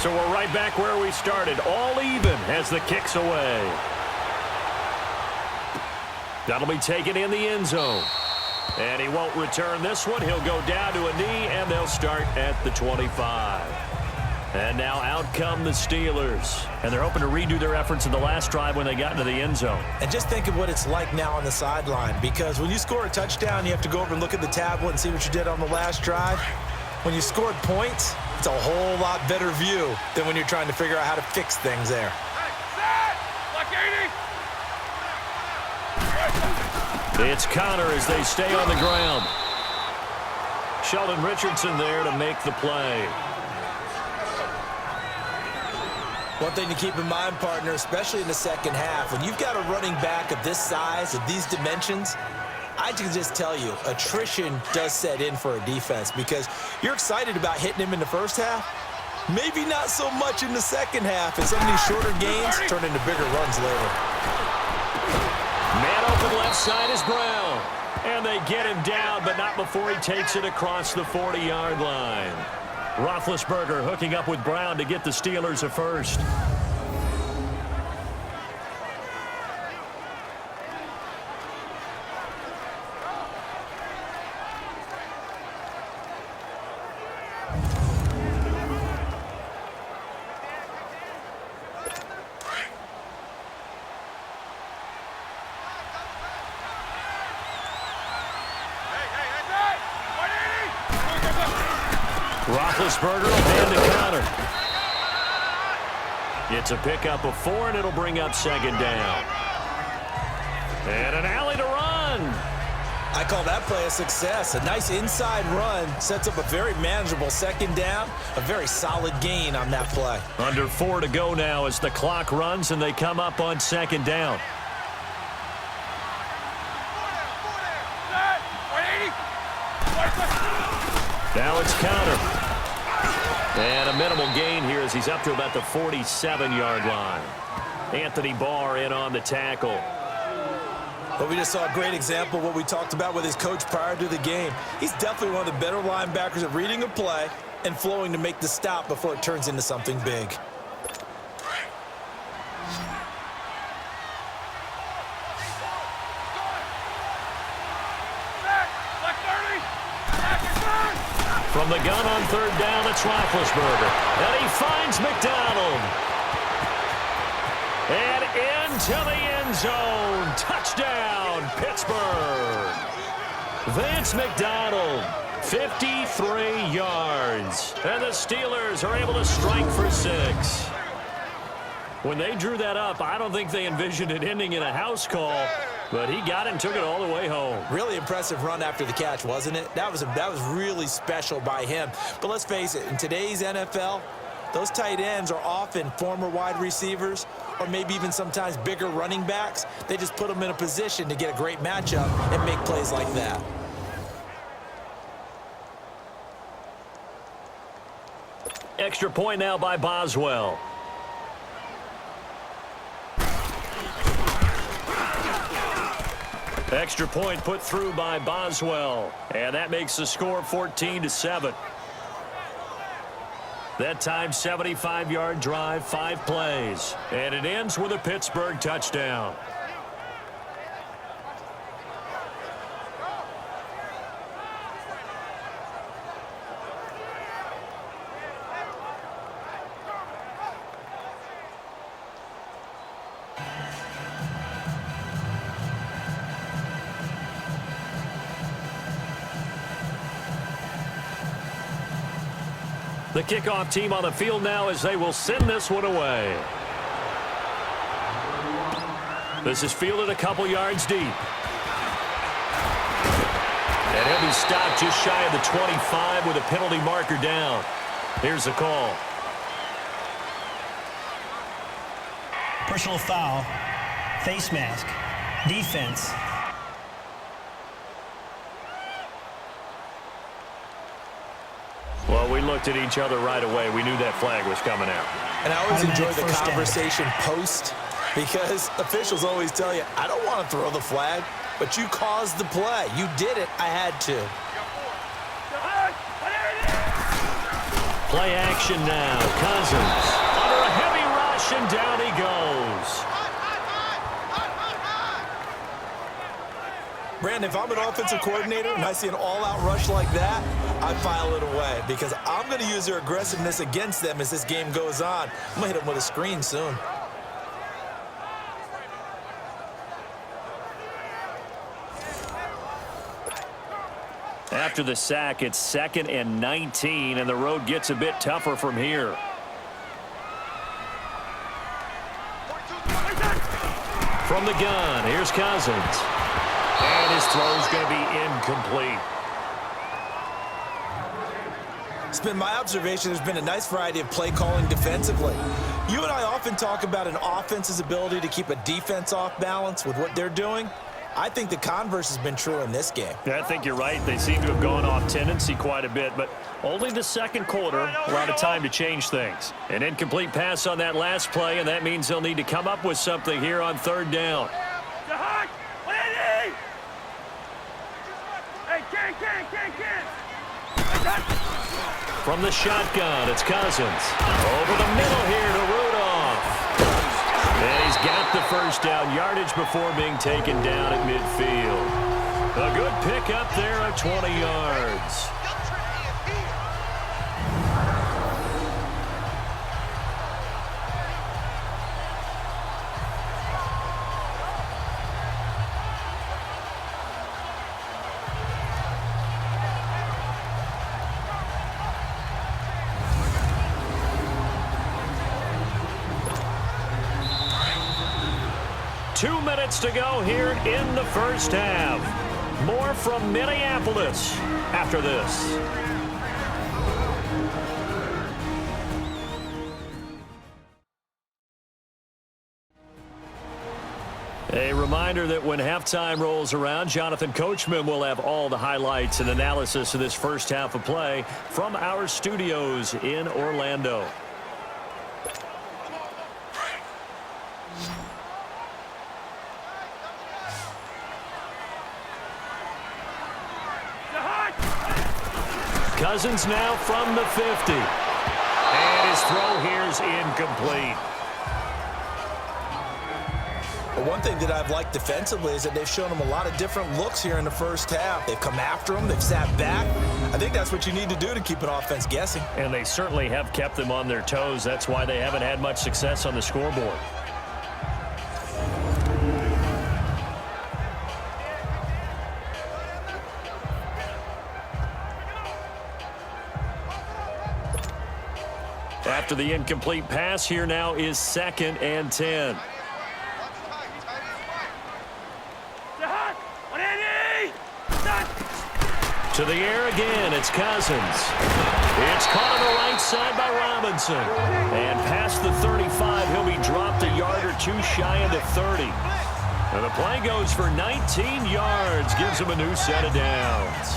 So we're right back where we started, all even as the kick's away. That'll be taken in the end zone. And he won't return this one. He'll go down to a knee, and they'll start at the 25. And now out come the Steelers. And they're hoping to redo their efforts in the last drive when they got into the end zone. And just think of what it's like now on the sideline, because when you score a touchdown, you have to go over and look at the tablet and see what you did on the last drive. When you scored points, it's a whole lot better view than when you're trying to figure out how to fix things there. It's Connor as they stay on the ground. Sheldon Richardson there to make the play. One thing to keep in mind, partner, especially in the second half, when you've got a running back of this size, of these dimensions, I can just tell you, attrition does set in for a defense because you're excited about hitting him in the first half. Maybe not so much in the second half, and some of these shorter gains turn into bigger runs later. Man open left side is Brown. And they get him down, but not before he takes it across the 40-yard line. Roethlisberger hooking up with Brown to get the Steelers a first. Roethlisberger will hand to Connor. It's a pickup of 4, and it'll bring up second down. And an alley to run. I call that play a success. A nice inside run sets up a very manageable second down. A very solid gain on that play. Under 4 to go now as the clock runs, and they come up on second down. Now it's Connor. And a minimal gain here as he's up to about the 47-yard line. Anthony Barr in on the tackle. But we just saw a great example of what we talked about with his coach prior to the game. He's definitely one of the better linebackers at reading a play and flowing to make the stop before it turns into something big. From the gun on third down, it's Roethlisberger. And he finds McDonald. And into the end zone. Touchdown, Pittsburgh. Vance McDonald, 53 yards. And the Steelers are able to strike for 6. When they drew that up, I don't think they envisioned it ending in a house call. But he got it and took it all the way home. Really impressive run after the catch, wasn't it? That was really special by him. But let's face it, in today's NFL, those tight ends are often former wide receivers or maybe even sometimes bigger running backs. They just put them in a position to get a great matchup and make plays like that. Extra point now by Boswell. Extra point put through by Boswell. And that makes the score 14-7. That time, 75-yard drive, 5 plays. And it ends with a Pittsburgh touchdown. The kickoff team on the field now as they will send this one away. This is fielded a couple yards deep. And he'll be stopped just shy of the 25 with a penalty marker down. Here's the call. Personal foul, face mask, defense. Well, we looked at each other right away. We knew that flag was coming out. And I always enjoy the conversation post because officials always tell you, I don't want to throw the flag, but you caused the play. You did it. I had to. Play action now. Cousins under a heavy rush, and down he goes. Brandon, if I'm an offensive coordinator and I see an all-out rush like that, I file it away because I'm going to use their aggressiveness against them as this game goes on. I'm going to hit them with a screen soon. After the sack, it's 2nd and 19, and the road gets a bit tougher from here. From the gun, here's Cousins. And his throw's going to be incomplete. It's been my observation there's been a nice variety of play calling defensively. You and I often talk about an offense's ability to keep a defense off balance with what they're doing. I think the converse has been true in this game. Yeah, I think you're right. They seem to have gone off tendency quite a bit, but only the second quarter, a lot of time to change things. An incomplete pass on that last play, and that means they'll need to come up with something here on 3rd down. From the shotgun, it's Cousins. Over the middle here to Rudolph. And he's got the first down yardage before being taken down at midfield. A good pickup there of 20 yards. Two minutes to go here in the first half. More from Minneapolis after this. A reminder that when halftime rolls around, Jonathan Coachman will have all the highlights and analysis of this first half of play from our studios in Orlando. Cousins now from the 50. And his throw here is incomplete. But one thing that I've liked defensively is that they've shown him a lot of different looks here in the first half. They've come after him. They've sat back. I think that's what you need to do to keep an offense guessing. And they certainly have kept them on their toes. That's why they haven't had much success on the scoreboard. After the incomplete pass, here now is 2nd and 10. To the air again, it's Cousins. It's caught on the right side by Robinson. And past the 35, he'll be dropped a yard or two shy of the 30. And the play goes for 19 yards, gives him a new set of downs.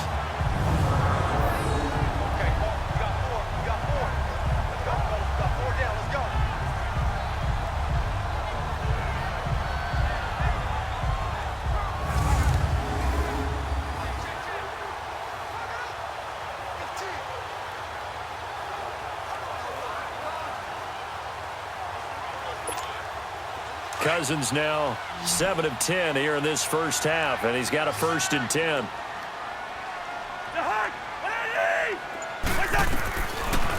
Cousins now 7 of 10 here in this first half, and he's got a 1st and 10.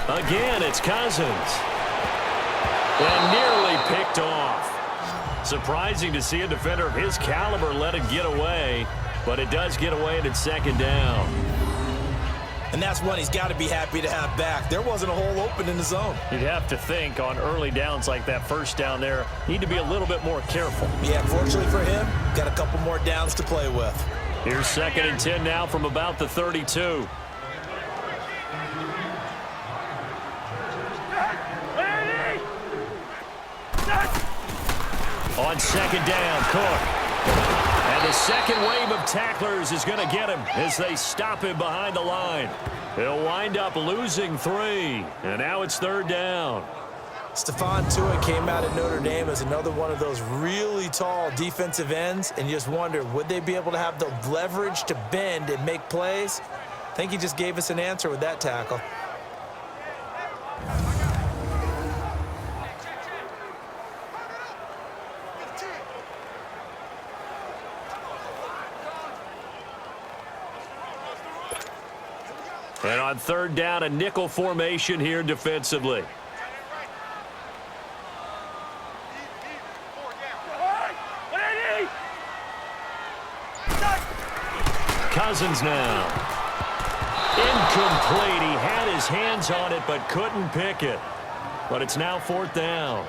Again, it's Cousins. And nearly picked off. Surprising to see a defender of his caliber let it get away, but it does get away and it's 2nd down. And that's one he's got to be happy to have back. There wasn't a hole open in the zone. You'd have to think on early downs like that first down there, need to be a little bit more careful. Yeah, fortunately for him, got a couple more downs to play with. Here's 2nd and 10 now from about the 32. On 2nd down, Cook. And the second wave of tacklers is going to get him as they stop him behind the line. He'll wind up losing 3, and now it's 3rd down. Stephon Tuitt came out of Notre Dame as another one of those really tall defensive ends, and you just wonder, would they be able to have the leverage to bend and make plays? I think he just gave us an answer with that tackle. And on third down, a nickel formation here defensively. Cousins now. Incomplete. He had his hands on it but couldn't pick it. But it's now fourth down.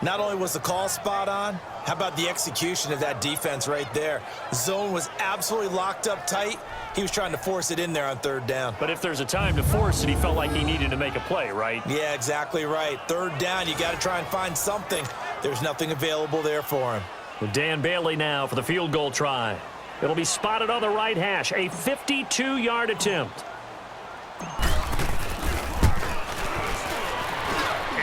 Not only was the call spot on, how about the execution of that defense right there? Zone was absolutely locked up tight. He was trying to force it in there on third down. But if there's a time to force it, he felt like he needed to make a play, right? Yeah, exactly right. Third down, you got to try and find something. There's nothing available there for him. With Dan Bailey now for the field goal try. It'll be spotted on the right hash. A 52-yard attempt.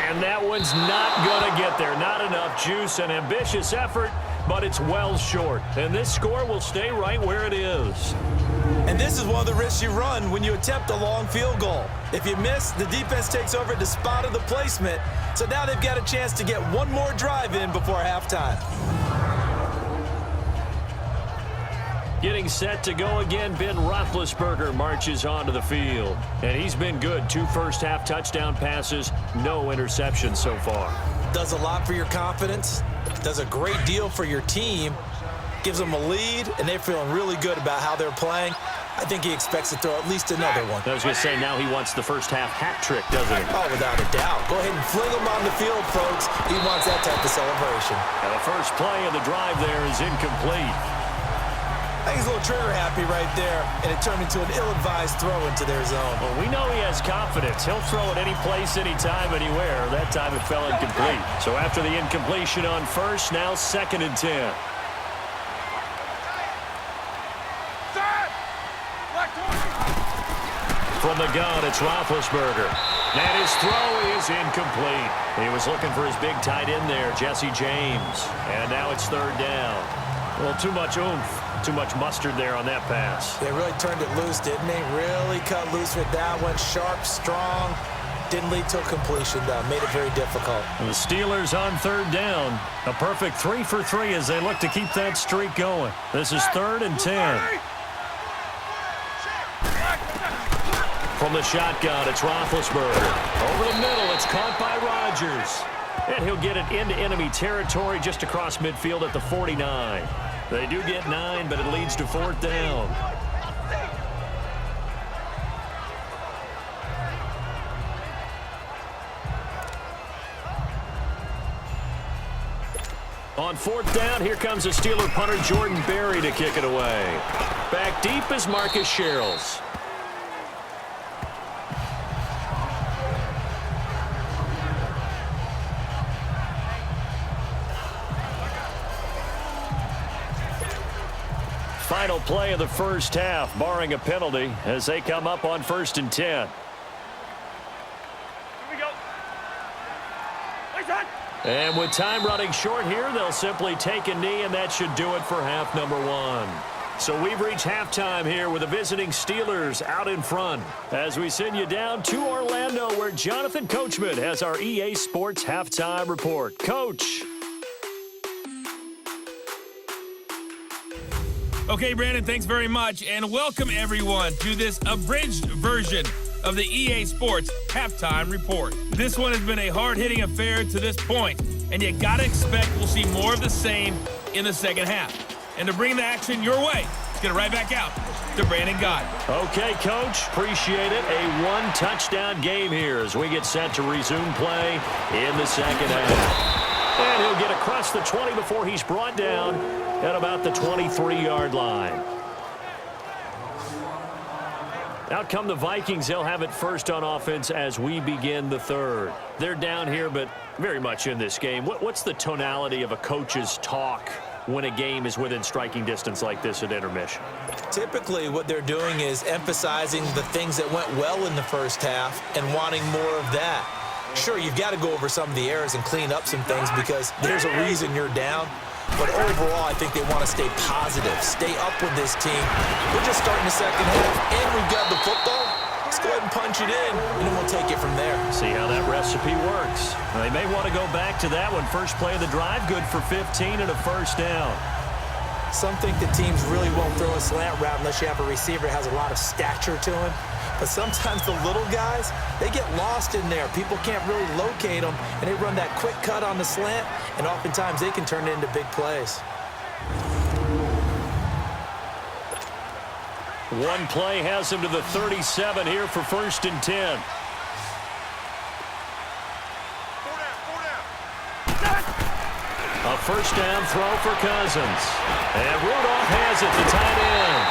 And that one's not going to get there. Not enough juice. An ambitious effort, but it's well short. And this score will stay right where it is. And this is one of the risks you run when you attempt a long field goal. If you miss, the defense takes over at the spot of the placement. So now they've got a chance to get one more drive in before halftime. Getting set to go again, Ben Roethlisberger marches onto the field. And he's been good. 2 first-half touchdown passes, no interceptions so far. Does a lot for your confidence, does a great deal for your team, gives them a lead, and they're feeling really good about how they're playing. I think he expects to throw at least another one. I was going to say, now he wants the first-half hat trick, doesn't he? Oh, without a doubt. Go ahead and fling him on the field, folks. He wants that type of celebration. And the first play of the drive there is incomplete. I think he's a little trigger happy right there, and it turned into an ill-advised throw into their zone. Well, we know he has confidence. He'll throw it any place, anytime, anywhere. That time it fell incomplete. So after the incompletion on first, now 2nd and 10. From the gun, it's Roethlisberger. And his throw is incomplete. He was looking for his big tight end there, Jesse James. And now it's 3rd down. Well, too much oomph. Too much mustard there on that pass. They really turned it loose, didn't they? Really cut loose with that one. Sharp, strong. Didn't lead to a completion, though. Made it very difficult. And the Steelers on 3rd down. A perfect 3 for 3 as they look to keep that streak going. This is 3rd and 10. From the shotgun, it's Roethlisberger. Over the middle, it's caught by Rodgers. And he'll get it into enemy territory just across midfield at the 49. They do get 9, but it leads to 4th down. On 4th down, here comes the Steeler punter Jordan Berry to kick it away. Back deep is Marcus Sherrills. Final play of the first half, barring a penalty, as they come up on 1st and 10. Here we go. And with time running short here, they'll simply take a knee, and that should do it for half number 1. So we've reached halftime here with the visiting Steelers out in front as we send you down to Orlando, where Jonathan Coachman has our EA Sports halftime report. Coach. Okay, Brandon, thanks very much, and welcome everyone to this abridged version of the EA Sports Halftime Report. This one has been a hard-hitting affair to this point, and you gotta expect we'll see more of the same in the second half. And to bring the action your way, let's get it right back out to Brandon Gott. Okay, Coach, appreciate it. A 1-touchdown game here as we get set to resume play in the second half. And he'll get across the 20 before he's brought down at about the 23-yard line. Out come the Vikings. They'll have it first on offense as we begin the third. They're down here, but very much in this game. What's the tonality of a coach's talk when a game is within striking distance like this at intermission? Typically, what they're doing is emphasizing the things that went well in the first half and wanting more of that. Sure, you've got to go over some of the errors and clean up some things because there's a reason you're down. But overall, I think they want to stay positive, stay up with this team. We're just starting the second half, and we've got the football. Just go ahead and punch it in, and then we'll take it from there. See how that recipe works. Now, they may want to go back to that one. First play of the drive, good for 15 and a first down. Some think that teams really won't throw a slant route unless you have a receiver that has a lot of stature to him. But sometimes the little guys, they get lost in there. People can't really locate them, and they run that quick cut on the slant, and oftentimes they can turn it into big plays. One play has him to the 37 here for 1st and 10. A first down throw for Cousins. And Rudolph has it to tight end.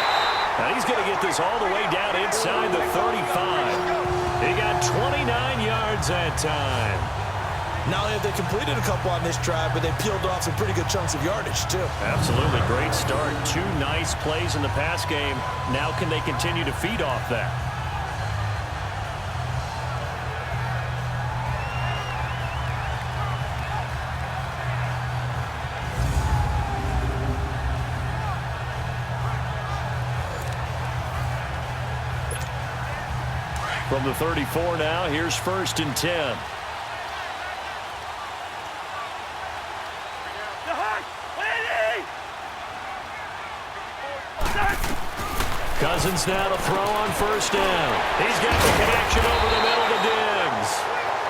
Now he's going to get this all the way down inside the 35. He got 29 yards that time. Not only have they completed a couple on this drive, but they peeled off some pretty good chunks of yardage, too. Absolutely. Great start. 2 nice plays in the pass game. Now can they continue to feed off that? From the 34 now, here's 1st and 10. Cousins now to throw on 1st down. He's got the connection over the middle to Diggs.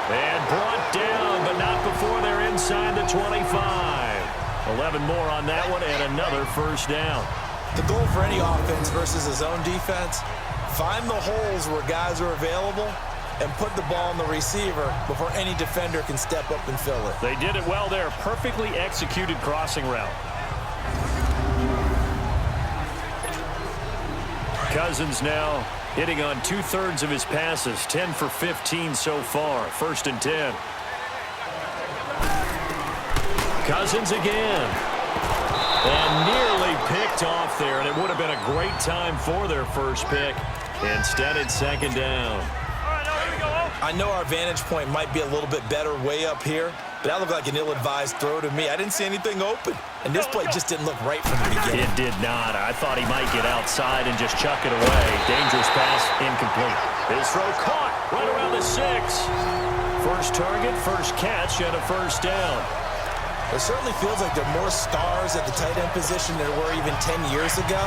And brought down, but not before they're inside the 25. 11 more on that one, and another 1st down. The goal for any offense versus a zone defense, find the holes where guys are available and put the ball on the receiver before any defender can step up and fill it. They did it well there. Perfectly executed crossing route. Cousins now hitting on 2/3 of his passes. 10 for 15 so far. 1st and 10. Cousins again. And nearly picked off there, and it would have been a great time for their first pick. Instead, it's 2nd down. I know our vantage point might be a little bit better way up here, but that looked like an ill-advised throw to me. I didn't see anything open, and this play just didn't look right from the beginning. It did not. I thought he might get outside and just chuck it away. Dangerous pass, incomplete. His throw caught right around the 6. First target, first catch, and a 1st down. It certainly feels like there are more stars at the tight end position than there were even 10 years ago.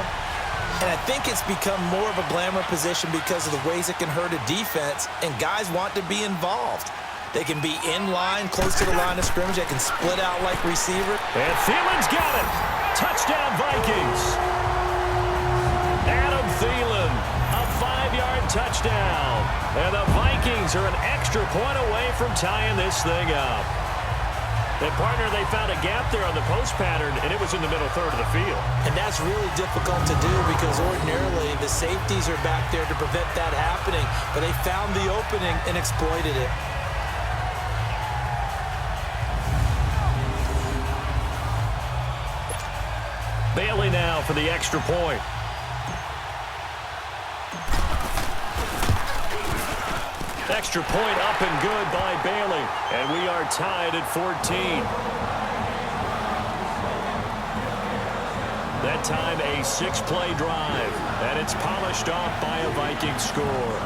And I think it's become more of a glamour position because of the ways it can hurt a defense, and guys want to be involved. They can be in line, close to the line of scrimmage. They can split out like receiver. And Thielen's got it. Touchdown, Vikings. Adam Thielen, a 5-yard touchdown. And the Vikings are an extra point away from tying this thing up. And, partner, they found a gap there on the post pattern, and it was in the middle third of the field. And that's really difficult to do because ordinarily the safeties are back there to prevent that happening. But they found the opening and exploited it. Bailey now for the extra point. Extra point up and good by Bailey. And we are tied at 14. That time a 6-play drive. And it's polished off by a Viking score.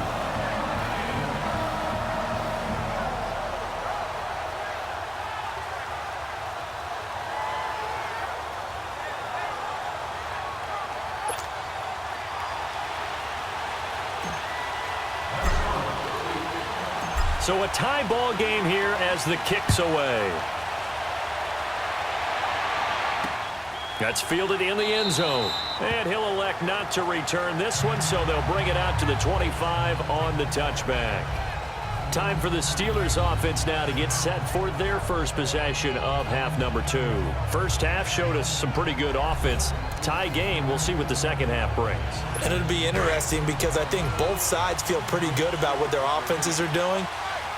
So a tie ball game here as the kick's away. That's fielded in the end zone. And he'll elect not to return this one, so they'll bring it out to the 25 on the touchback. Time for the Steelers offense now to get set for their first possession of half number 2. First half showed us some pretty good offense. Tie game, we'll see what the second half brings. And it'll be interesting because I think both sides feel pretty good about what their offenses are doing.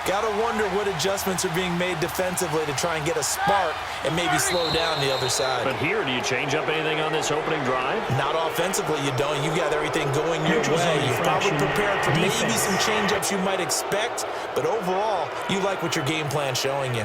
Got to wonder what adjustments are being made defensively to try and get a spark and maybe slow down the other side. But here, do you change up anything on this opening drive? Not offensively, you don't. You got everything going your way. You've probably prepared for maybe some change-ups you might expect, but overall, you like what your game plan's showing you.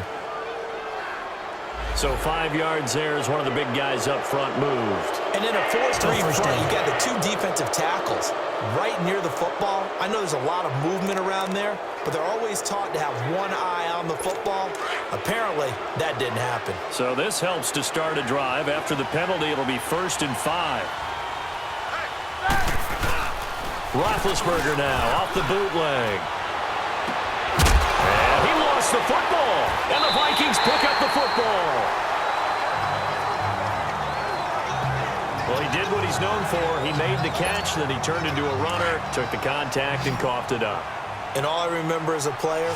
So 5 yards there as one of the big guys up front moved. And in a 4-3 front, you got the 2 defensive tackles right near the football, I know there's a lot of movement around there, but they're always taught to have one eye on the football. Apparently, that didn't happen. So this helps to start a drive. After the penalty, it'll be 1st and 5. Roethlisberger now off the bootleg. And he lost the football. And the Vikings pick up the football. Well, he did what he's known for. He made the catch, then he turned into a runner, took the contact, and coughed it up. And all I remember as a player,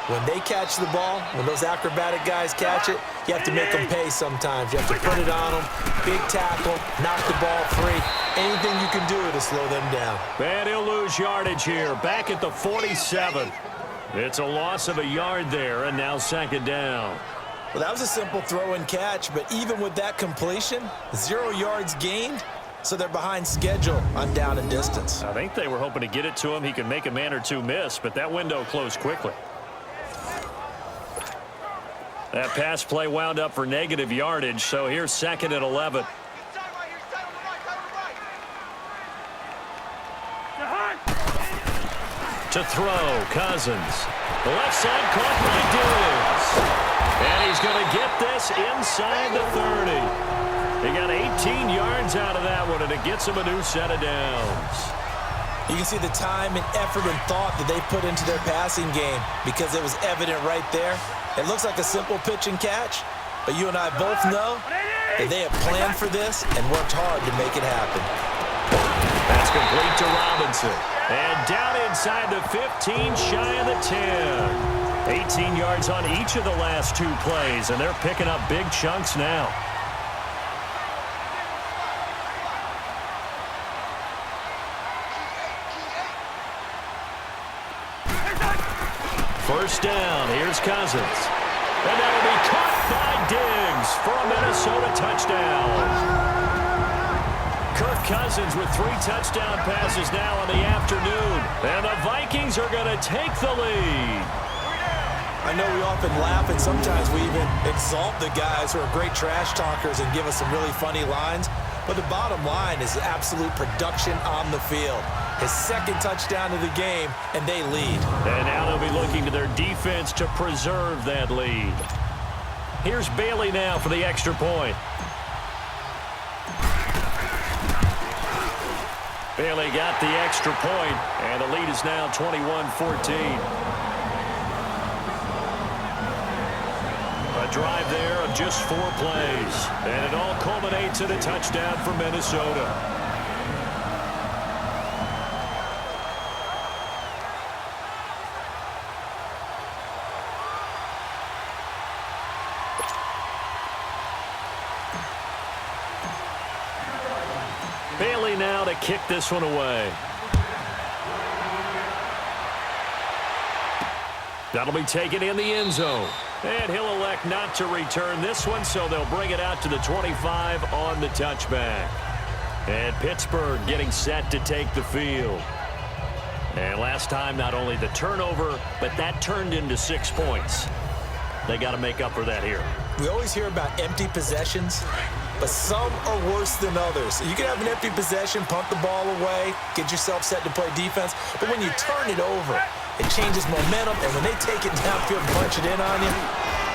when they catch the ball, when those acrobatic guys catch it, you have to make them pay sometimes. You have to put it on them, big tackle, knock the ball free. Anything you can do to slow them down. And he'll lose yardage here, back at the 47. It's a loss of a yard there, and now 2nd down. Well, that was a simple throw and catch, but even with that completion, 0 yards gained, so they're behind schedule on down and distance. I think they were hoping to get it to him. He could make a man or two miss, but that window closed quickly. That pass play wound up for negative yardage, so here's 2nd and 11. To throw, Cousins. The left side caught by Diggs. And he's going to get this inside the 30. He got 18 yards out of that one, and it gets him a new set of downs. You can see the time and effort and thought that they put into their passing game because it was evident right there. It looks like a simple pitch and catch, but you and I both know that they have planned for this and worked hard to make it happen. That's complete to Robinson. And down inside the 15, shy of the 10. 18 yards on each of the last 2 plays, and they're picking up big chunks now. First down, here's Cousins. And that'll be caught by Diggs for a Minnesota touchdown. Kirk Cousins with 3 touchdown passes now in the afternoon. And the Vikings are going to take the lead. I know we often laugh, and sometimes we even exalt the guys who are great trash talkers and give us some really funny lines. But the bottom line is absolute production on the field. His 2nd touchdown of the game, and they lead. And now they'll be looking to their defense to preserve that lead. Here's Bailey now for the extra point. Bailey got the extra point, and the lead is now 21-14. A drive there of just 4 plays, and it all culminates in a touchdown for Minnesota. Bailey now to kick this one away. That'll be taken in the end zone. And he'll elect not to return this one, so they'll bring it out to the 25 on the touchback. And Pittsburgh getting set to take the field. And last time, not only the turnover, but that turned into 6 points. They got to make up for that here. We always hear about empty possessions, but some are worse than others. You can have an empty possession, punt the ball away, get yourself set to play defense, but when you turn it over, it changes momentum, and when they take it downfield and punch it in on you,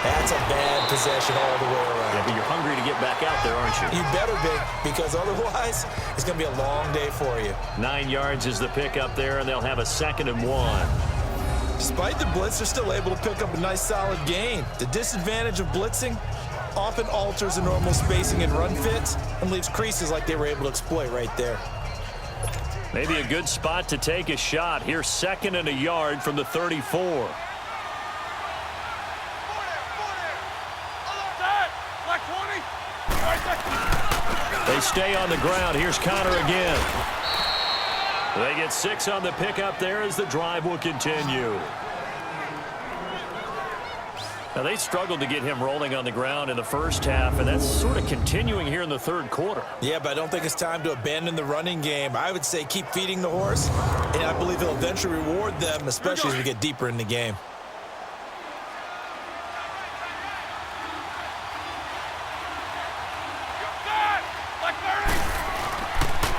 that's a bad possession all the way around. Yeah, but you're hungry to get back out there, aren't you? You better be, because otherwise, it's going to be a long day for you. 9 yards is the pick up there, and they'll have a 2nd and 1. Despite the blitz, they're still able to pick up a nice, solid gain. The disadvantage of blitzing often alters the normal spacing and run fits and leaves creases like they were able to exploit right there. Maybe a good spot to take a shot. Here's 2nd and a yard from the 34. They stay on the ground. Here's Connor again. They get 6 on the pickup there as the drive will continue. Now, they struggled to get him rolling on the ground in the first half, and that's sort of continuing here in the 3rd quarter. Yeah, but I don't think it's time to abandon the running game. I would say keep feeding the horse, and I believe he'll eventually reward them, especially as we get deeper in the game.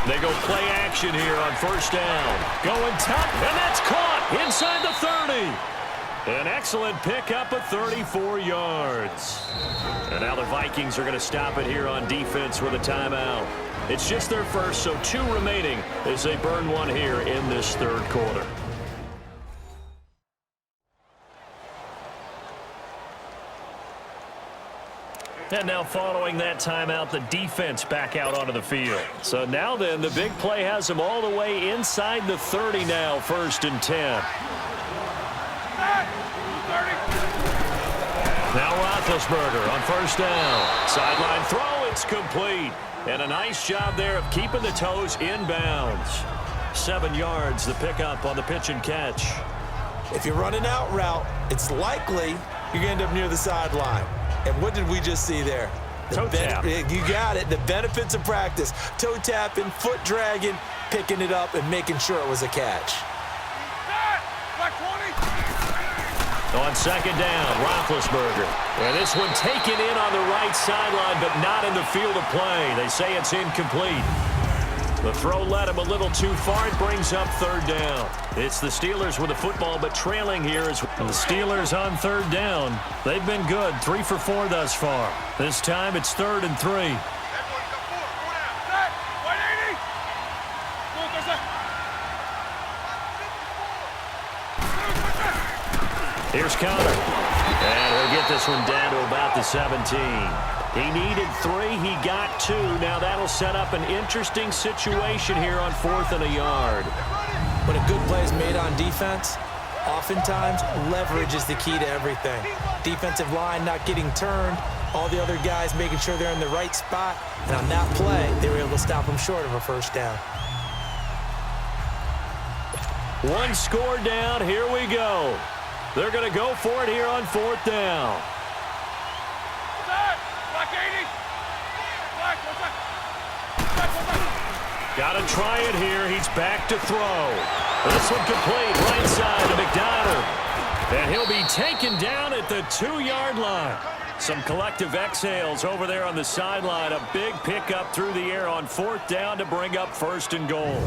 They go play action. action here on first down. Going top, and that's caught inside the 30. An excellent pickup of 34 yards. And now the Vikings are going to stop it here on defense with a timeout. It's just their first, so 2 remaining as they burn one here in this third quarter. And now following that timeout, the defense back out onto the field. So now then, the big play has them all the way inside the 30 now, 1st and 10. Now Roethlisberger on first down. Sideline throw, it's complete. And a nice job there of keeping the toes inbounds. 7 yards, the pickup on the pitch and catch. If you're running out route, it's likely you're going to end up near the sideline. And what did we just see there? Toe tap. You got it. The benefits of practice. Toe tapping, foot dragging, picking it up, and making sure it was a catch. On second down, Roethlisberger. And this one taken in on the right sideline, but not in the field of play. They say it's incomplete. The throw led him a little too far. It brings up third down. It's the Steelers with the football, but trailing here is the Steelers on third down. They've been good, 3 for 4 thus far. This time it's 3rd and 3. Here's Connor. And he'll get this one down to about the 17. He needed 3. He got 2. Now that'll set up an interesting situation here on 4th and a yard. When a good play is made on defense, oftentimes leverage is the key to everything. Defensive line not getting turned, all the other guys making sure they're in the right spot. And on that play, they were able to stop them short of a first down. 1 score down. Here we go. They're going to go for it here on 4th down. Got to try it here. He's back to throw. This one complete. Right side to McDonald. And he'll be taken down at the 2-yard line. Some collective exhales over there on the sideline. A big pickup through the air on 4th down to bring up 1st and goal.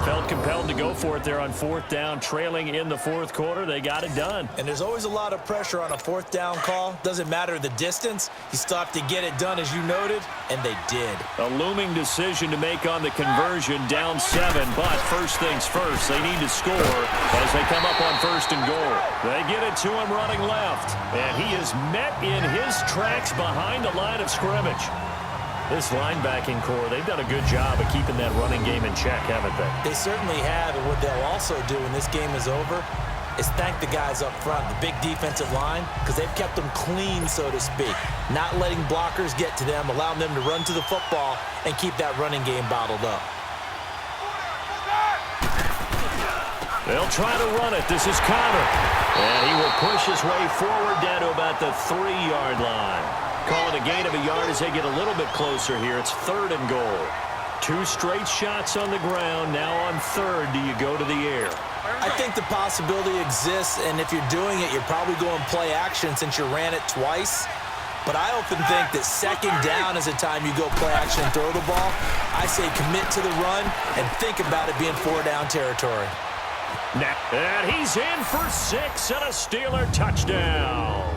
Felt compelled to go for it there on 4th down, trailing in the 4th quarter. They got it done. And there's always a lot of pressure on a 4th down call. Doesn't matter the distance. You still have to get it done, as you noted, and they did. A looming decision to make on the conversion, down 7. But first things first, they need to score as they come up on 1st and goal. They get it to him running left. And he is met in his tracks behind the line of scrimmage. This linebacking core, they've done a good job of keeping that running game in check, haven't they? They certainly have, and what they'll also do when this game is over is thank the guys up front, the big defensive line, because they've kept them clean, so to speak. Not letting blockers get to them, allowing them to run to the football and keep that running game bottled up. They'll try to run it. This is Connor. And he will push his way forward down to about the 3-yard line. Call it a gain of a yard as they get a little bit closer here. It's 3rd and goal. 2 straight shots on the ground. Now on 3rd, do you go to the air? I think the possibility exists, and if you're doing it, you're probably going play action since you ran it twice. But I often think that 2nd down is the time you go play action and throw the ball. I say commit to the run and think about it being 4-down territory. And he's in for 6 and a Steeler touchdown.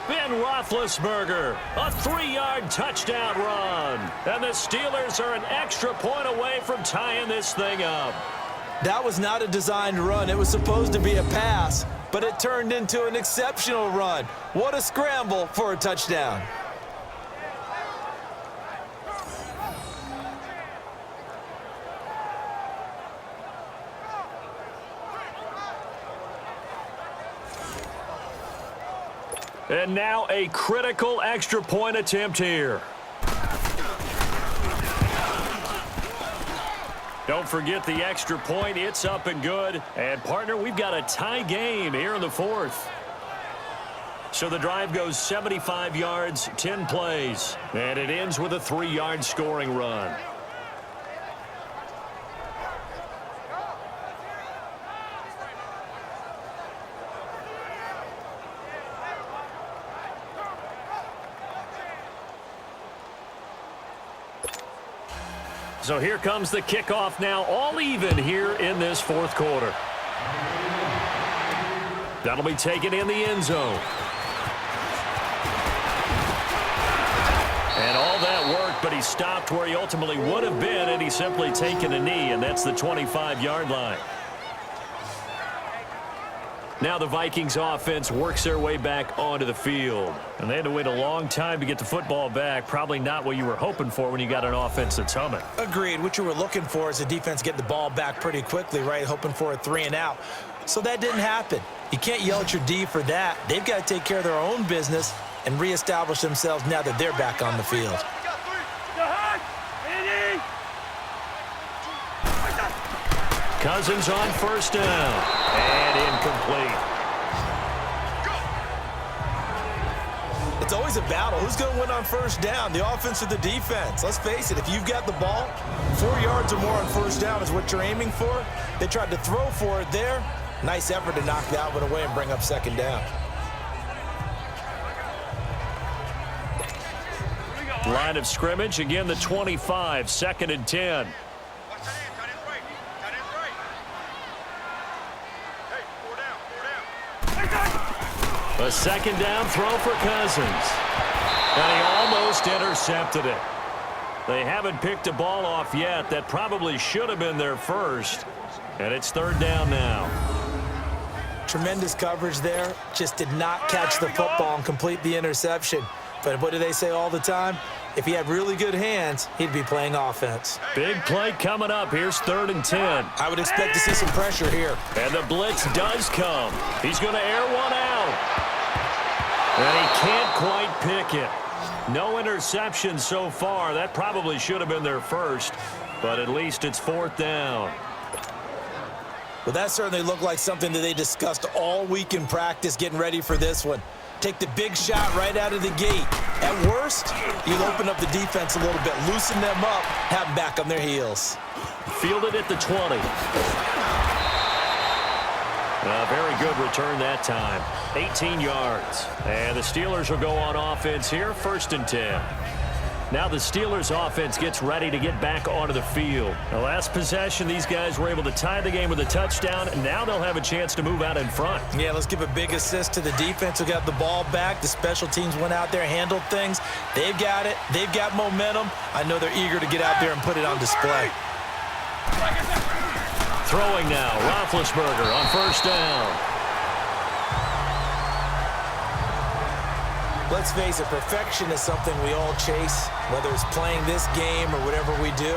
Ben Roethlisberger, a 3-yard touchdown run. And the Steelers are an extra point away from tying this thing up. That was not a designed run. It was supposed to be a pass, but it turned into an exceptional run. What a scramble for a touchdown. And now a critical extra point attempt here. Don't forget the extra point. It's up and good. And, partner, we've got a tie game here in the 4th. So the drive goes 75 yards, 10 plays. And it ends with a 3-yard scoring run. So here comes the kickoff now, all even here in this fourth quarter. That'll be taken in the end zone. And all that worked, but he stopped where he ultimately would have been, and he's simply taken a knee, and that's the 25-yard line. Now the Vikings offense works their way back onto the field. And they had to wait a long time to get the football back. Probably not what you were hoping for when you got an offense that's humming. Agreed. What you were looking for is the defense getting the ball back pretty quickly, right? Hoping for a 3 and out. So that didn't happen. You can't yell at your D for that. They've got to take care of their own business and reestablish themselves now that they're back on the field. Cousins on first down. And incomplete. It's always a battle. Who's going to win on first down, the offense or the defense? Let's face it, if you've got the ball, 4 yards or more on first down is what you're aiming for. They tried to throw for it there. Nice effort to knock that one away and bring up second down. Line of scrimmage, again the 25, 2nd and 10. A second down throw for Cousins. And he almost intercepted it. They haven't picked a ball off yet. That probably should have been their first. And it's 3rd down now. Tremendous coverage there. Just did not catch the football and complete the interception. But what do they say all the time? If he had really good hands, he'd be playing offense. Big play coming up. Here's 3rd and 10. I would expect to see some pressure here. And the blitz does come. He's going to air one out. And he can't quite pick it. No interception so far. That probably should have been their first. But at least it's 4th down. Well, that certainly looked like something that they discussed all week in practice getting ready for this one. Take the big shot right out of the gate. At worst, you'll open up the defense a little bit, loosen them up, have them back on their heels. Fielded at the 20. A very good return that time. 18 yards. And the Steelers will go on offense here, 1st and 10. Now the Steelers offense gets ready to get back onto the field. The last possession, these guys were able to tie the game with a touchdown, and now they'll have a chance to move out in front. Yeah, let's give a big assist to the defense who got the ball back. The special teams went out there, handled things. They've got it. They've got momentum. I know they're eager to get out there and put it on display. Throwing now, Roethlisberger on first down. Let's face it, perfection is something we all chase, whether it's playing this game or whatever we do.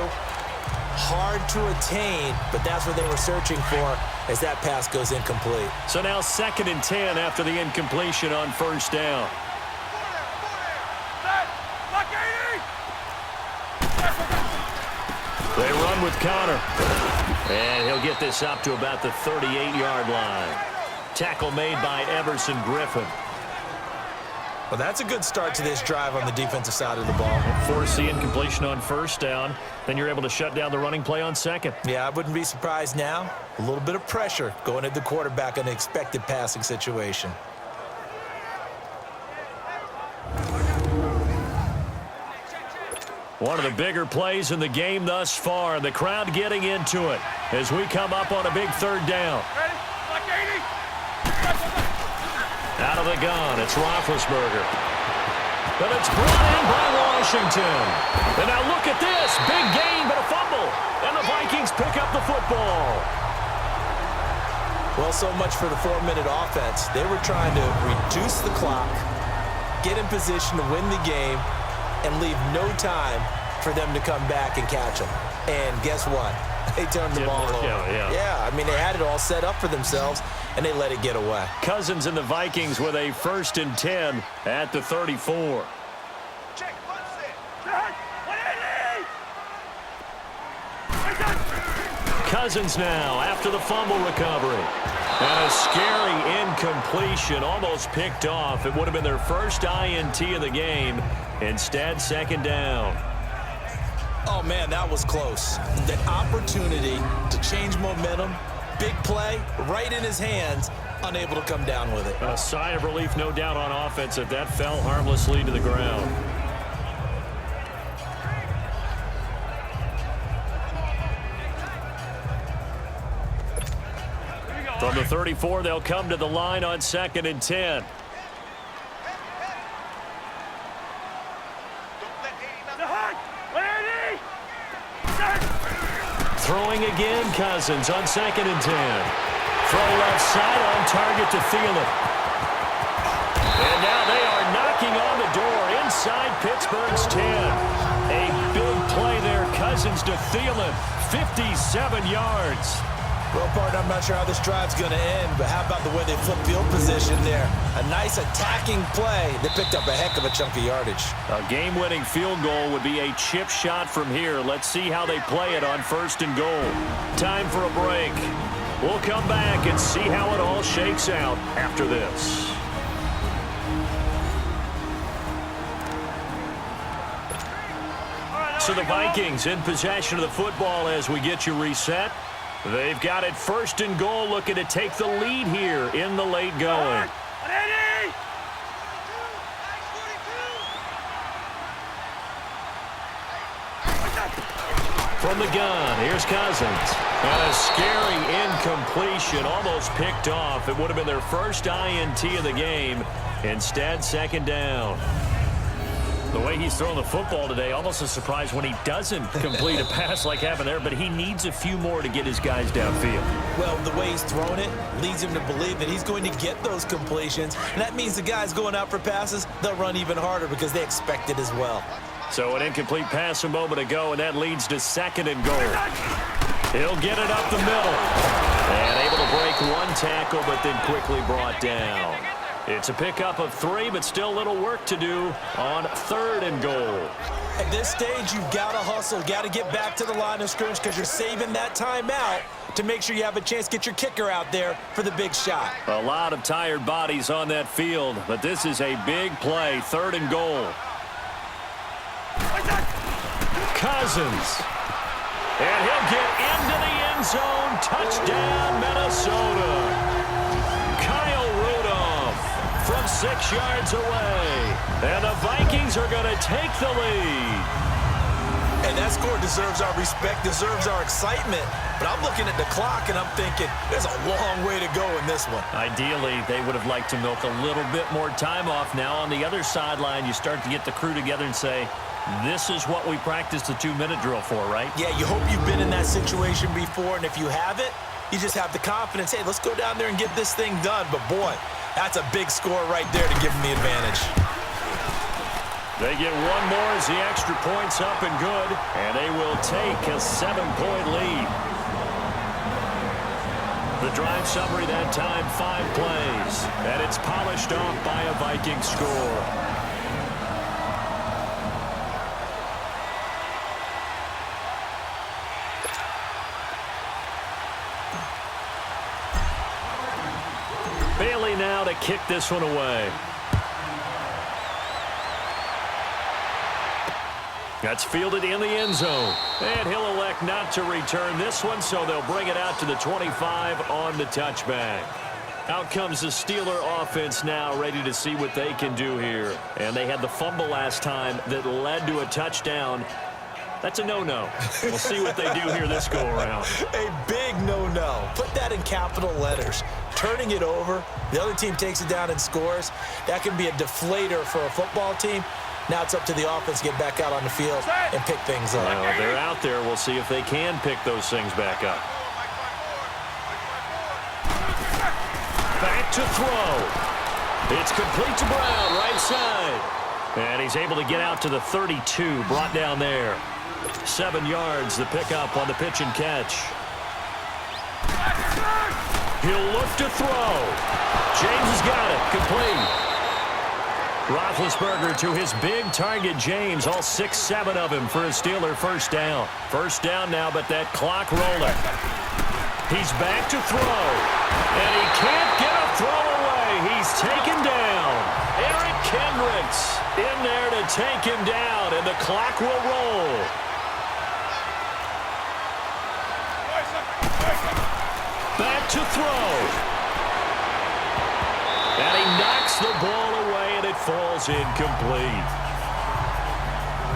Hard to attain, but that's what they were searching for as that pass goes incomplete. So now 2nd and 10 after the incompletion on first down. They run with Connor. And he'll get this up to about the 38-yard line. Tackle made by Everson Griffin. Well, that's a good start to this drive on the defensive side of the ball. Force the incompletion on first down. Then you're able to shut down the running play on second. Yeah, I wouldn't be surprised now. A little bit of pressure going at the quarterback in an expected passing situation. One of the bigger plays in the game thus far. The crowd getting into it as we come up on a big 3rd down. Out of the gun, it's Roethlisberger. But it's brought in by Washington. And now look at this. Big gain, but a fumble. And the Vikings pick up the football. Well, so much for the 4-minute offense. They were trying to reduce the clock, get in position to win the game, and leave no time for them to come back and catch them. And guess what? They turned the ball over. Yeah, I mean, they had it all set up for themselves, and they let it get away. Cousins and the Vikings with a 1st and 10 at the 34. Cousins now after the fumble recovery. And a scary incompletion, almost picked off. It would have been their first INT of the game. Instead, 2nd down. Oh, man, that was close. The opportunity to change momentum, big play, right in his hands, unable to come down with it. A sigh of relief, no doubt, on offense if that fell harmlessly to the ground. From the 34, they'll come to the line on 2nd and 10. Throwing again, Cousins on 2nd and 10. Throw left side on target to Thielen. And now they are knocking on the door inside Pittsburgh's 10. A big play there, Cousins to Thielen, 57 yards. Well, partner, I'm not sure how this drive's going to end, but how about the way they flip field position there? A nice attacking play. They picked up a heck of a chunk of yardage. A game-winning field goal would be a chip shot from here. Let's see how they play it on 1st and goal. Time for a break. We'll come back and see how it all shakes out after this. So the Vikings in possession of the football as we get you reset. They've got it 1st and goal, looking to take the lead here in the late going. From the gun, here's Cousins. And a scary incompletion, almost picked off. It would have been their first INT of the game. Instead, 2nd down. The way he's throwing the football today, almost a surprise when he doesn't complete a pass like happened there, but he needs a few more to get his guys downfield. Well, the way he's thrown it leads him to believe that he's going to get those completions, and that means the guys going out for passes, they'll run even harder because they expect it as well. So an incomplete pass a moment ago, and that leads to 2nd and goal. He'll get it up the middle. And able to break one tackle, but then quickly brought down. It's a pickup of 3, but still a little work to do on 3rd and goal. At this stage, you've got to hustle, got to get back to the line of scrimmage because you're saving that timeout to make sure you have a chance to get your kicker out there for the big shot. A lot of tired bodies on that field, but this is a big play, 3rd and goal. Cousins. And he'll get into the end zone. Touchdown, Minnesota. From 6 yards away. And the Vikings are going to take the lead. And that score deserves our respect, deserves our excitement. But I'm looking at the clock, and I'm thinking there's a long way to go in this one. Ideally, they would have liked to milk a little bit more time off. Now on the other sideline, you start to get the crew together and say, this is what we practiced the 2-minute drill for, right? Yeah, you hope you've been in that situation before, and if you haven't, you just have the confidence, hey, let's go down there and get this thing done. But, boy, that's a big score right there to give them the advantage. They get one more as the extra point's up and good, and they will take a 7-point lead. The drive summary that time, 5 plays, and it's polished off by a Viking score. Bailey now to kick this one away. That's fielded in the end zone. And he'll elect not to return this one, so they'll bring it out to the 25 on the touchback. Out comes the Steeler offense now, ready to see what they can do here. And they had the fumble last time that led to a touchdown. That's a no-no. We'll see what they do here this go-around. A big no-no. Put that in capital letters. Turning it over, the other team takes it down and scores. That can be a deflator for a football team. Now it's up to the offense to get back out on the field and pick things up. Well, they're out there. We'll see if they can pick those things back up. Back to throw. It's complete to Brown, right side. And he's able to get out to the 32, brought down there. 7 yards, the pickup on the pitch and catch. He'll look to throw. James has got it, complete. Roethlisberger to his big target, James, all 6-7 of him for a Steeler first down. First down now, but that clock rolling. He's back to throw, and he can't get a throw away. He's taken down. Eric Kendricks in there to take him down, and the clock will roll. Back to throw. And he knocks the ball away, and it falls incomplete.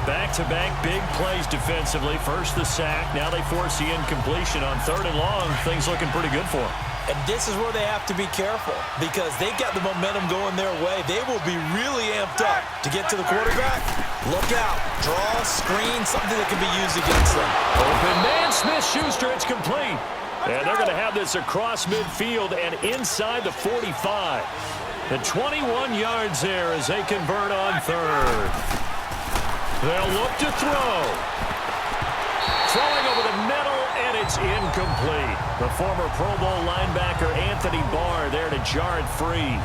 Back-to-back big plays defensively. First the sack. Now they force the incompletion on 3rd and long. Things looking pretty good for him. And this is where they have to be careful because they've got the momentum going their way. They will be really amped up to get to the quarterback. Look out. Draw, screen, something that can be used against them. Open man, Smith-Schuster, it's complete. And they're going to have this across midfield and inside the 45. The 21 yards there as they convert on third. They'll look to throw. Throwing over the middle, and it's incomplete. The former Pro Bowl linebacker Anthony Barr there to jar it free.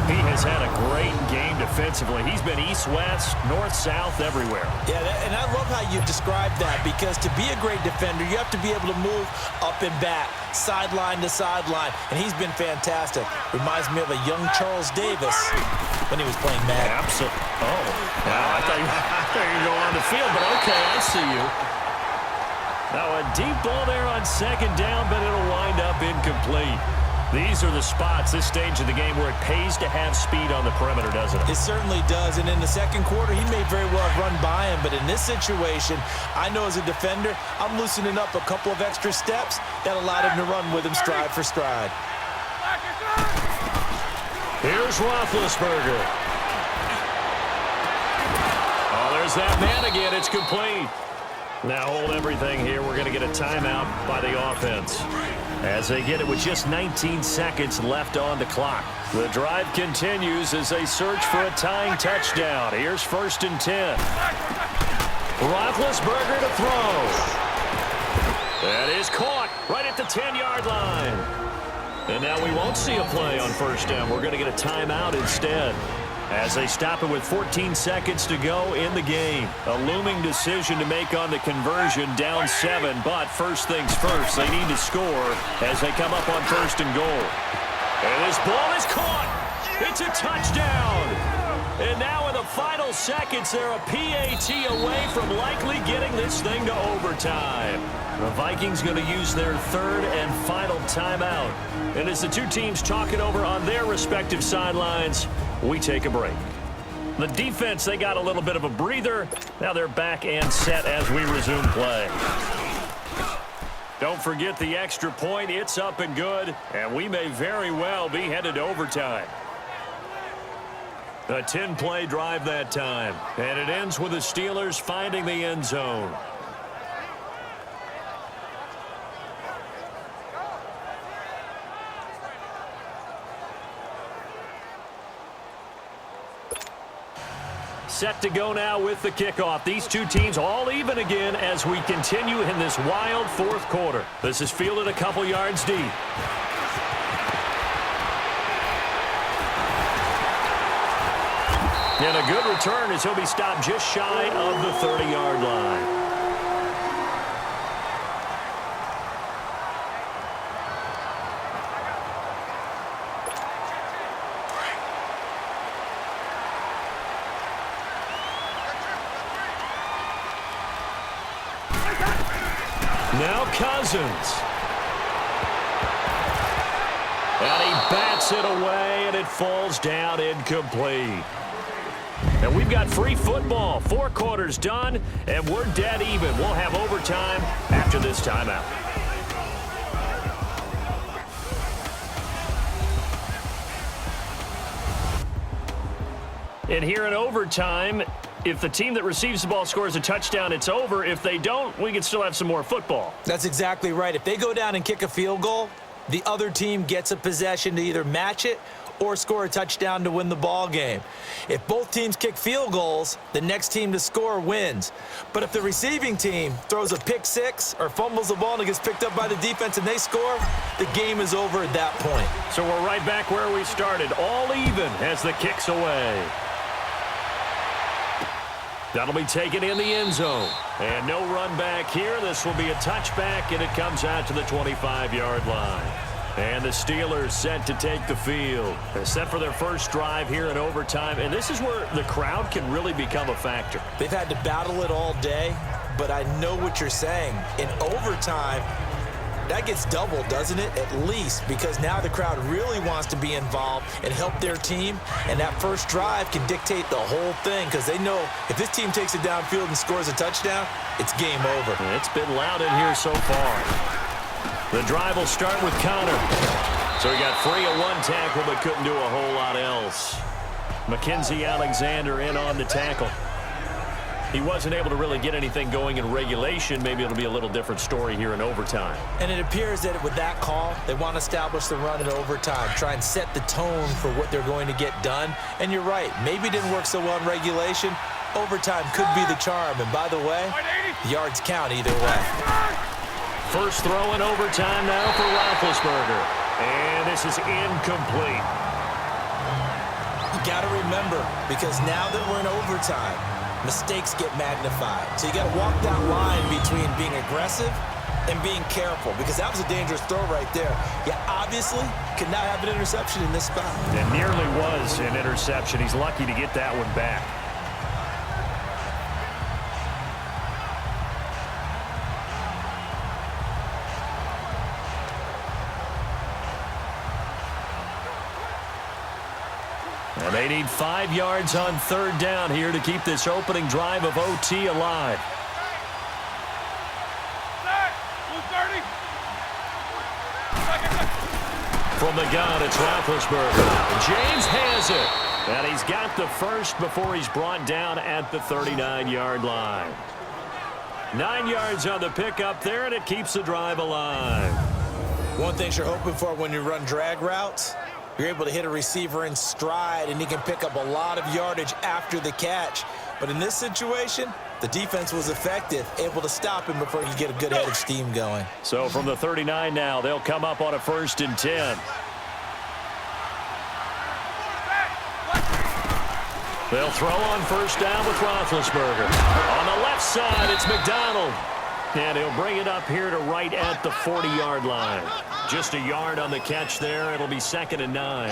He has had a great game defensively. He's been east-west, north-south, everywhere. Yeah, and I love how you described that because to be a great defender, you have to be able to move up and back, sideline to sideline, and he's been fantastic. Reminds me of a young Charles Davis when he was playing Madden. Absolutely. Oh, wow, I thought you were going on the field, but okay, I see you. Now a deep ball there on second down, but it'll wind up incomplete. These are the spots, this stage of the game, where it pays to have speed on the perimeter, doesn't it? It certainly does, and in the second quarter, he may very well have run by him, but in this situation, I know as a defender, I'm loosening up a couple of extra steps that allowed him to run with him stride for stride. Here's Roethlisberger. Oh, there's that man again. It's complete. Now hold everything here. We're going to get a timeout by the offense as they get it with just 19 seconds left on the clock. The drive continues as they search for a tying touchdown. Here's 1st and 10. Roethlisberger to throw. That is caught right at the 10-yard line. And now we won't see a play on 1st down. We're going to get a timeout instead, as they stop it with 14 seconds to go in the game. A looming decision to make on the conversion, down 7, but first things first, they need to score as they come up on 1st and goal. And this ball is caught. It's a touchdown. And now in the final seconds, they're a PAT away from likely getting this thing to overtime. The Vikings going to use their 3rd and final timeout. And as the two teams talk it over on their respective sidelines, we take a break. The defense, they got a little bit of a breather. Now they're back and set as we resume play. Don't forget the extra point. It's up and good, and we may very well be headed to overtime. A 10-play drive that time, and it ends with the Steelers finding the end zone. Set to go now with the kickoff. These two teams all even again as we continue in this wild 4th quarter. This is fielded a couple yards deep. And a good return as he'll be stopped just shy of the 30-yard line. Now Cousins. And he bats it away, and it falls down incomplete. And we've got free football. 4 quarters done, and we're dead even. We'll have overtime after this timeout. And here in overtime, if the team that receives the ball scores a touchdown, it's over. If they don't, we can still have some more football. That's exactly right. If they go down and kick a field goal, the other team gets a possession to either match it or score a touchdown to win the ball game. If both teams kick field goals, the next team to score wins. But if the receiving team throws a pick six or fumbles the ball and it gets picked up by the defense and they score, the game is over at that point. So we're right back where we started, all even as the kick's away. That'll be taken in the end zone. And no run back here. This will be a touchback, and it comes out to the 25-yard line. And the Steelers set to take the field. They're set for their first drive here in overtime. And this is where the crowd can really become a factor. They've had to battle it all day, but I know what you're saying. In overtime, that gets doubled, doesn't it? At least, because now the crowd really wants to be involved and help their team. And that first drive can dictate the whole thing because they know if this team takes it downfield and scores a touchdown, it's game over. And it's been loud in here so far. The drive will start with Connor. So he got free of one tackle but couldn't do a whole lot else. Mackenzie Alexander in on the tackle. He wasn't able to really get anything going in regulation. Maybe it'll be a little different story here in overtime. And it appears that with that call, they want to establish the run in overtime, try and set the tone for what they're going to get done. And you're right, maybe it didn't work so well in regulation. Overtime could be the charm. And by the way, the yards count either way. First throw in overtime now for Roethlisberger. And this is incomplete. You got to remember, because now that we're in overtime, mistakes get magnified. So you got to walk that line between being aggressive and being careful, because that was a dangerous throw right there. You obviously could not have an interception in this spot. It nearly was an interception. He's lucky to get that one back. And they need 5 yards on third down here to keep this opening drive of OT alive. From the gun, it's Roethlisberger. James has it. And he's got the first before he's brought down at the 39-yard line. 9 yards on the pickup there, and it keeps the drive alive. One thing you're hoping for when you run drag routes, you're able to hit a receiver in stride, and he can pick up a lot of yardage after the catch. But in this situation, the defense was effective, able to stop him before he could get a good head of steam going. So from the 39 now, they'll come up on a 1st and 10. They'll throw on first down with Roethlisberger. On the left side, it's McDonald. And he'll bring it up here to right at the 40-yard line. Just a yard on the catch there. It'll be 2nd and 9.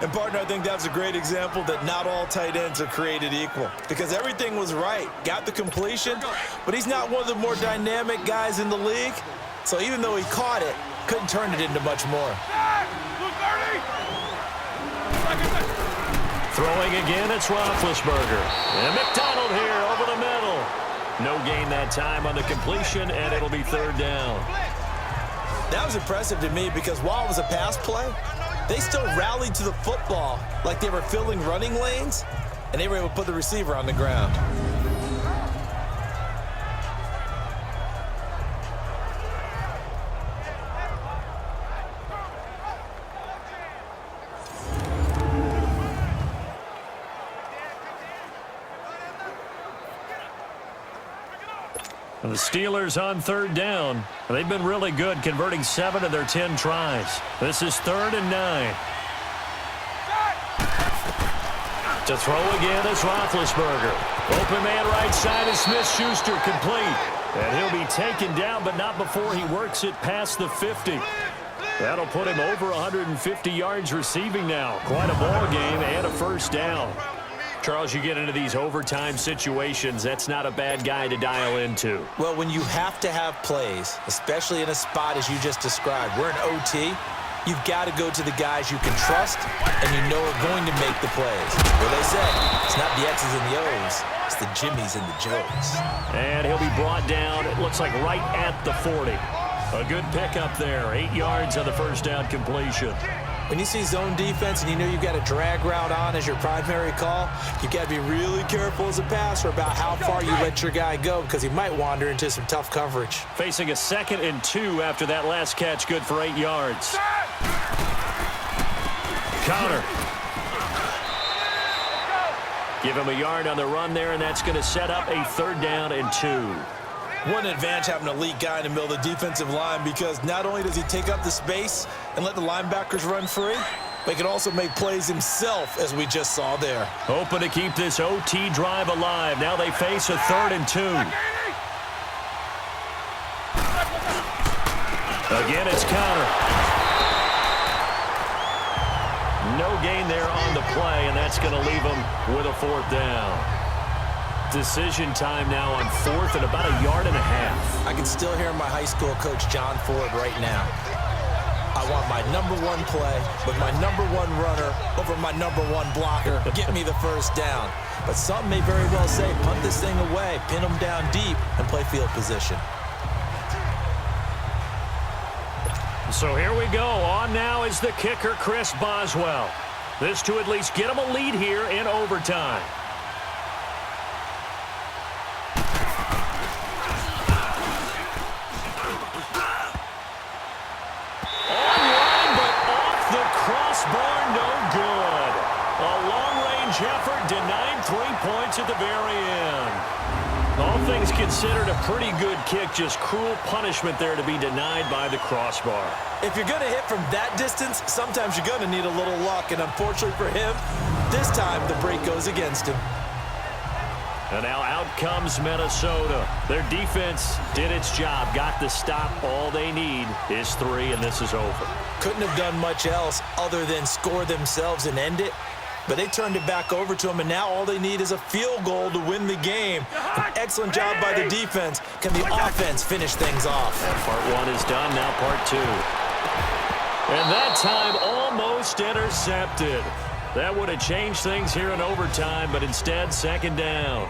And, partner, I think that's a great example that not all tight ends are created equal, because everything was right. Got the completion, but he's not one of the more dynamic guys in the league. So even though he caught it, couldn't turn it into much more. Throwing again, it's Roethlisberger. And McDonald here over the middle. No gain that time on the completion, and it'll be 3rd down. That was impressive to me, because while it was a pass play, they still rallied to the football like they were filling running lanes, and they were able to put the receiver on the ground. And the Steelers on 3rd down. They've been really good, converting 7 of their 10 tries. This is 3rd and 9. To throw again is Roethlisberger. Open man right side is Smith-Schuster, complete. And he'll be taken down, but not before he works it past the 50. That'll put him over 150 yards receiving now. Quite a ball game and a 1st down. Charles, you get into these overtime situations, that's not a bad guy to dial into. Well, when you have to have plays, especially in a spot as you just described, we're in OT, you've got to go to the guys you can trust and you know are going to make the plays. Well, they say, it's not the X's and the O's, it's the Jimmys and the Joes. And he'll be brought down, it looks like right at the 40. A good pickup there, 8 yards on the 1st down completion. When you see zone defense and you know you've got a drag route on as your primary call, you've got to be really careful as a passer about how far you let your guy go, because he might wander into some tough coverage. Facing a 2nd and 2 after that last catch, good for 8 yards. Counter. Give him a yard on the run there, and that's going to set up a 3rd down and 2. What an advantage having an elite guy in the middle of the defensive line, because not only does he take up the space and let the linebackers run free, but he can also make plays himself, as we just saw there. Hoping to keep this OT drive alive. Now they face a 3rd and 2. Again, it's counter. No gain there on the play, and that's going to leave him with a 4th down. Decision time now on 4th and about a yard and a half. I can still hear my high school coach, John Ford, right now. I want my #1 play with my #1 runner over my #1 blocker. Get me the 1st down. But some may very well say, punt this thing away, pin them down deep, and play field position. So here we go. On now is the kicker, Chris Boswell. This to at least get him a lead here in overtime. Online, but off the crossbar, no good. A long-range effort denied 3 points at the very end. All things considered, a pretty good kick, just cruel punishment there to be denied by the crossbar. If you're going to hit from that distance, sometimes you're going to need a little luck, and unfortunately for him, this time the break goes against him. And now out comes Minnesota. Their defense did its job, got the stop. All they need is 3, and this is over. Couldn't have done much else other than score themselves and end it. But they turned it back over to him, and now all they need is a field goal to win the game. An excellent job by the defense. Can the offense finish things off? And part 1 is done, now part 2. And that time almost intercepted. That would have changed things here in overtime, but instead, second down.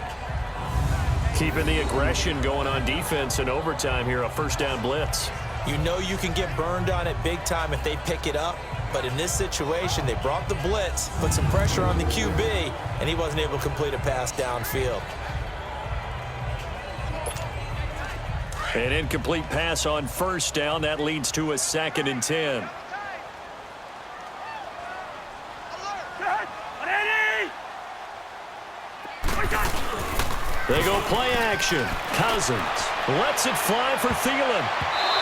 Keeping the aggression going on defense in overtime here, a first down blitz. You know you can get burned on it big time if they pick it up. But in this situation, they brought the blitz, put some pressure on the QB, and he wasn't able to complete a pass downfield. An incomplete pass on first down. That leads to a 2nd and 10. They go play action. Cousins lets it fly for Thielen.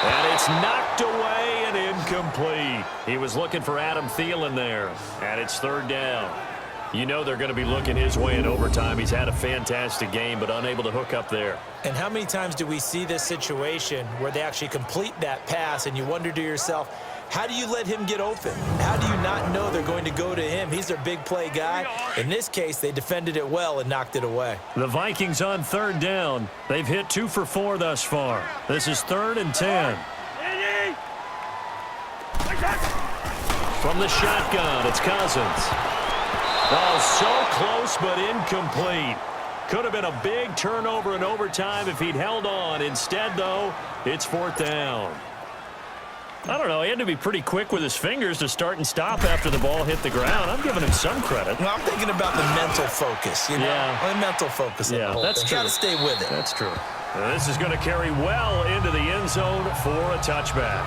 And it's knocked away and incomplete. He was looking for Adam Thielen there. And it's 3rd down. You know they're going to be looking his way in overtime. He's had a fantastic game, but unable to hook up there. And how many times do we see this situation where they actually complete that pass and you wonder to yourself, how do you let him get open? How do you not know they're going to go to him? He's their big play guy. In this case, they defended it well and knocked it away. The Vikings on 3rd down. They've hit 2 for 4 thus far. This is 3rd and 10. From the shotgun, it's Cousins. Oh, so close but incomplete. Could have been a big turnover in overtime if he'd held on. Instead, though, it's 4th down. I don't know. He had to be pretty quick with his fingers to start and stop after the ball hit the ground. I'm giving him some credit. Well, I'm thinking about the mental focus, you know? Yeah. The mental focus. Yeah, that's true. Got to stay with it. That's true. And this is going to carry well into the end zone for a touchback.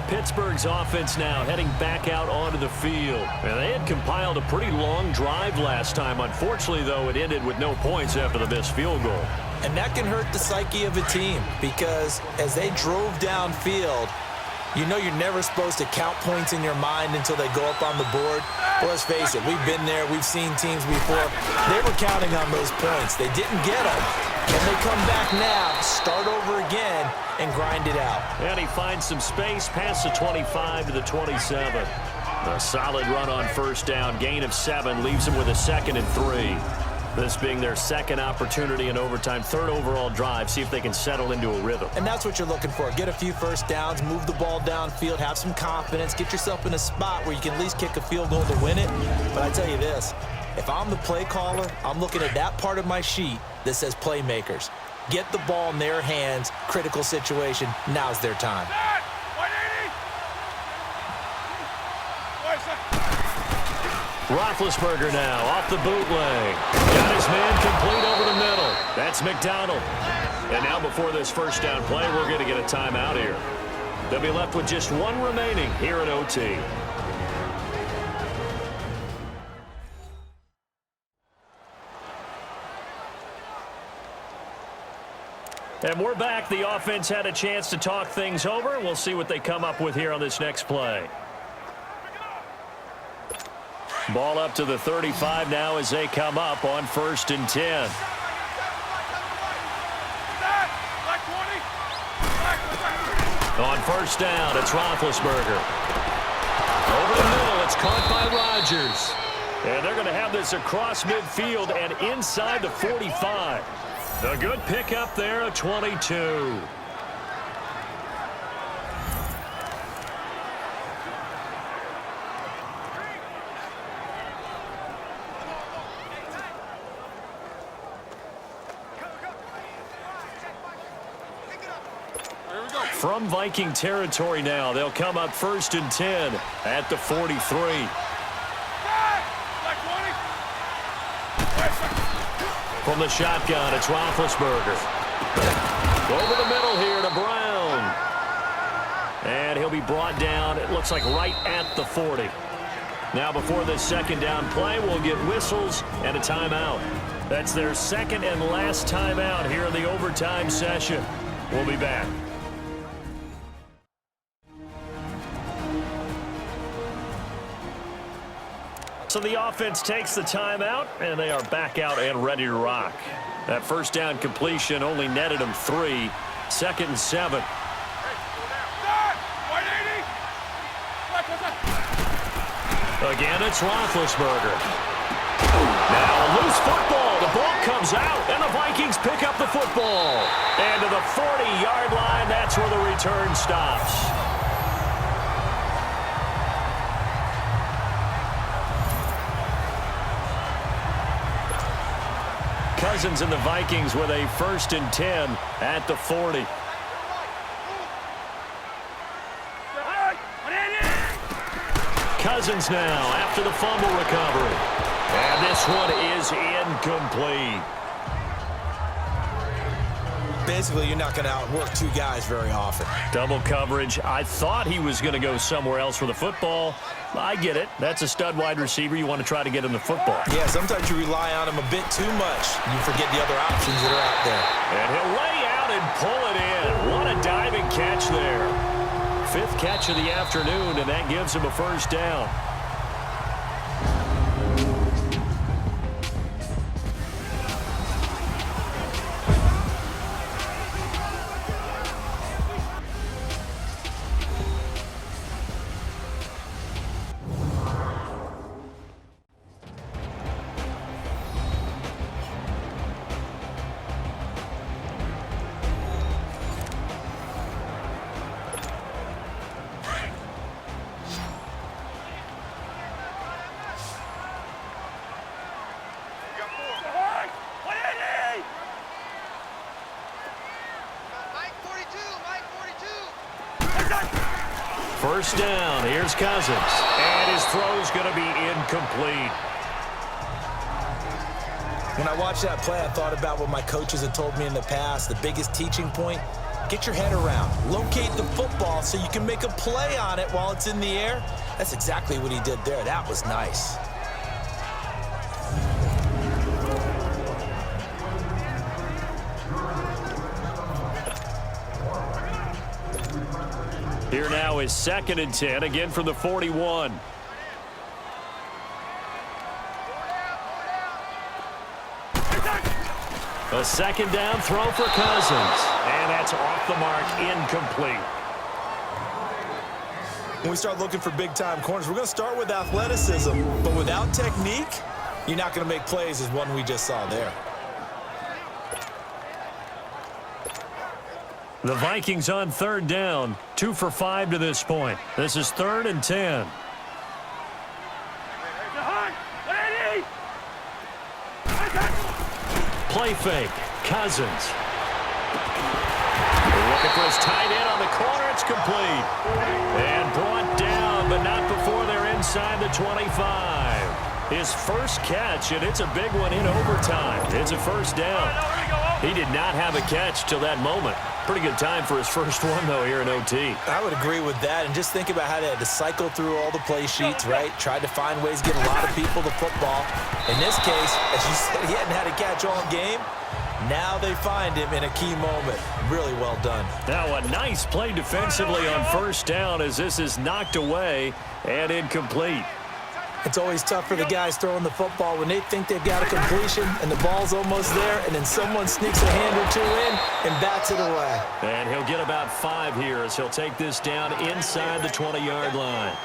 Pittsburgh's offense now heading back out onto the field. And they had compiled a pretty long drive last time. Unfortunately, though, it ended with no points after the missed field goal. And that can hurt the psyche of a team because as they drove downfield, you know you're never supposed to count points in your mind until they go up on the board. Well, let's face it, we've been there. We've seen teams before. They were counting on those points. They didn't get them. Can they come back now, start over again, and grind it out? And he finds some space past the 25 to the 27. A solid run on first down. Gain of 7 leaves him with a 2nd and 3. This being their 2nd opportunity in overtime, 3rd overall drive. See if they can settle into a rhythm. And that's what you're looking for. Get a few first downs, move the ball downfield, have some confidence, get yourself in a spot where you can at least kick a field goal to win it. But I tell you this, if I'm the play caller, I'm looking at that part of my sheet that says playmakers. Get the ball in their hands, critical situation, now's their time. Roethlisberger now off the bootleg. Got his man complete over the middle. That's McDonald. And now before this first down play, we're going to get a timeout here. They'll be left with just 1 remaining here in OT. And we're back. The offense had a chance to talk things over. We'll see what they come up with here on this next play. Ball up to the 35 now as they come up on 1st and 10. On first down, it's Roethlisberger. Over the middle, it's caught by Rodgers. And they're going to have this across midfield and inside the 45. A good pickup there, a 22. from Viking territory now. They'll come up 1st and 10 at the 43. From the shotgun, it's Roethlisberger. Over the middle here to Brown. And he'll be brought down, it looks like right at the 40. Now before this second down play, we'll get whistles and a timeout. That's their second and last timeout here in the overtime session. We'll be back. So the offense takes the timeout, and they are back out and ready to rock. That first down completion only netted them 3. 2nd and 7. Again, it's Roethlisberger. Now a loose football. The ball comes out, and the Vikings pick up the football. And to the 40-yard line, that's where the return stops. Cousins and the Vikings with a 1st and 10 at the 40. Cousins now after the fumble recovery. And this one is incomplete. Basically, you're not going to outwork 2 guys very often. Double coverage. I thought he was going to go somewhere else for the football. I get it. That's a stud wide receiver. You want to try to get him the football. Yeah, sometimes you rely on him a bit too much. You forget the other options that are out there. And he'll lay out and pull it in. What a diving catch there. 5th catch of the afternoon, and that gives him a first down. First down, here's Cousins. And his throw's going to be incomplete. When I watched that play, I thought about what my coaches had told me in the past. The biggest teaching point, get your head around. Locate the football so you can make a play on it while it's in the air. That's exactly what he did there. That was nice. Here now is 2nd and 10, again from the 41. A second down throw for Cousins. And that's off the mark, incomplete. When we start looking for big-time corners, we're going to start with athleticism. But without technique, you're not going to make plays as one we just saw there. The Vikings on 3rd down, 2 for 5 to this point. This is 3rd and 10. Play fake, Cousins. Looking for his tight end on the corner, it's complete. And brought down, but not before they're inside the 25. His first catch, and it's a big one in overtime. It's a first down. He did not have a catch till that moment. Pretty good time for his first one, though, here in OT. I would agree with that. And just think about how they had to cycle through all the play sheets, right? Tried to find ways to get a lot of people the football. In this case, as you said, he hadn't had a catch all game. Now they find him in a key moment. Really well done. Now a nice play defensively on first down as this is knocked away and incomplete. It's always tough for the guys throwing the football when they think they've got a completion and the ball's almost there, and then someone sneaks a hand or two in and bats it away. And he'll get about 5 here as he'll take this down inside the 20-yard line.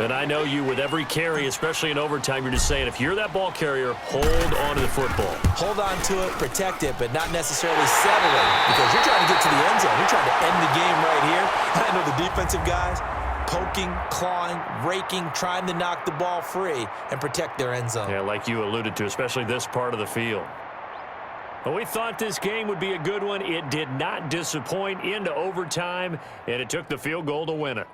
And I know you, with every carry, especially in overtime, you're just saying, if you're that ball carrier, hold on to the football. Hold on to it, protect it, but not necessarily settle it, because you're trying to get to the end zone. You're trying to end the game right here. I know the defensive guys poking, clawing, raking, trying to knock the ball free and protect their end zone. Yeah, like you alluded to, especially this part of the field. Well, we thought this game would be a good one. It did not disappoint into overtime, and it took the field goal to win it.